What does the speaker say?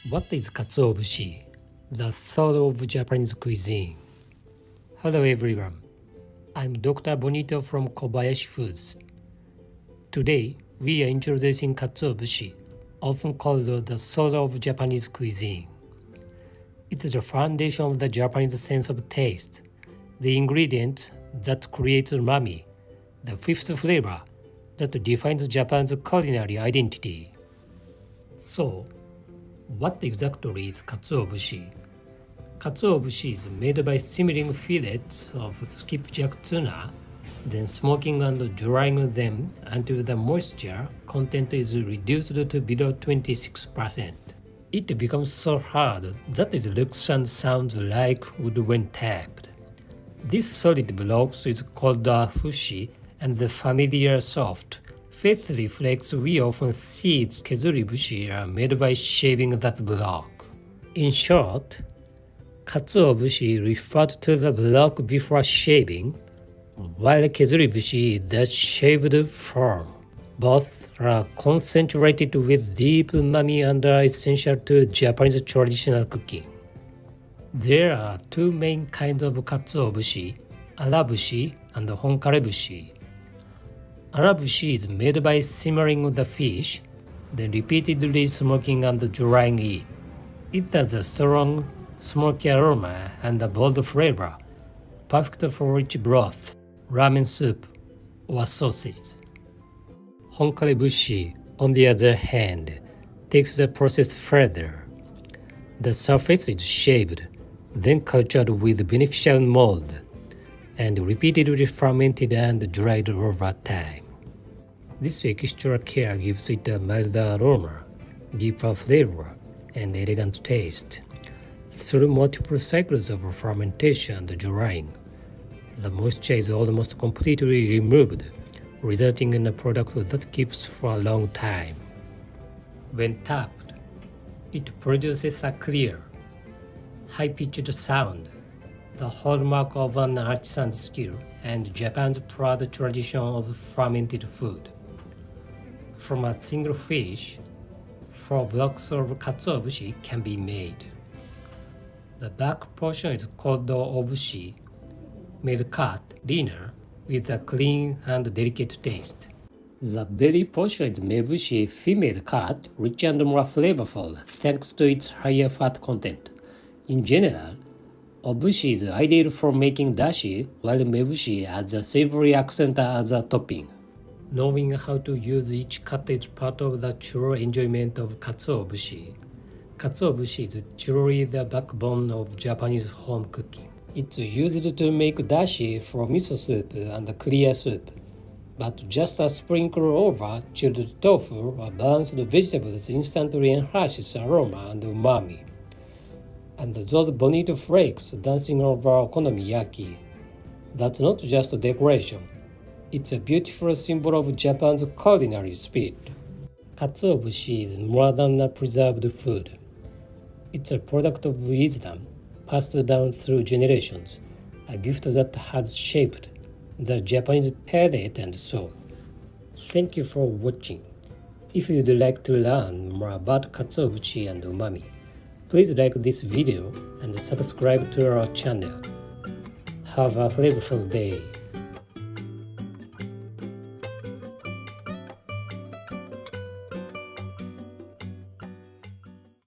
What is Katsuobushi? The soul of Japanese cuisine. Hello everyone. I'm Dr. Bonito from Kobayashi Foods. Today, we are introducing Katsuobushi, often called the soul of Japanese cuisine. It is the foundation of the Japanese sense of taste, the ingredient that creates umami, the fifth flavor that defines Japan's culinary identity. So, what exactly is Katsuobushi? Katsuobushi is made by simmering fillets of skipjack tuna, then smoking and drying them until the moisture content is reduced to below 26%. It becomes so hard that it looks and sounds like wood when tapped. This solid block is called a fushi, and the familiar soft, faithfully flakes we often see its kezuribushi are made by shaving that block. In short, Katsuobushi referred to the block before shaving, while kezuribushi is the shaved form. Both are concentrated with deep umami and are essential to Japanese traditional cooking. There are two main kinds of katsuobushi, arabushi and honkarebushi. Arabushi is made by simmering the fish, then repeatedly smoking and drying it. It has a strong, smoky aroma and a bold flavor, perfect for rich broth, ramen soup, or sauces. Honkarebushi, on the other hand, takes the process further. The surface is shaved, then cultured with beneficial mold, and repeatedly fermented and dried over time. This extra care gives it a milder aroma, deeper flavor, and elegant taste. Through multiple cycles of fermentation and drying, the moisture is almost completely removed, resulting in a product that keeps for a long time. When tapped, it produces a clear, high-pitched sound, the hallmark of an artisan's skill and Japan's proud tradition of fermented food. From a single fish, 4 blocks of katsuobushi can be made. The back portion is called the obushi, made cut, leaner, with a clean and delicate taste. The belly portion is mebushi, female cut, rich and more flavorful thanks to its higher fat content. In general, obushi is ideal for making dashi, while mebushi adds a savory accent as a topping. Knowing how to use each cut is part of the true enjoyment of katsuobushi. Katsuobushi is truly the backbone of Japanese home cooking. It's used to make dashi for miso soup and clear soup, but just a sprinkle over chilled tofu or balanced vegetables instantly enhances aroma and umami. And those bonito flakes dancing over okonomiyaki. That's not just a decoration. It's a beautiful symbol of Japan's culinary spirit. Katsuobushi is more than a preserved food. It's a product of wisdom passed down through generations, a gift that has shaped the Japanese palate and soul. Thank you for watching. If you'd like to learn more about katsuobushi and umami, please like this video and subscribe to our channel. Have a flavorful day.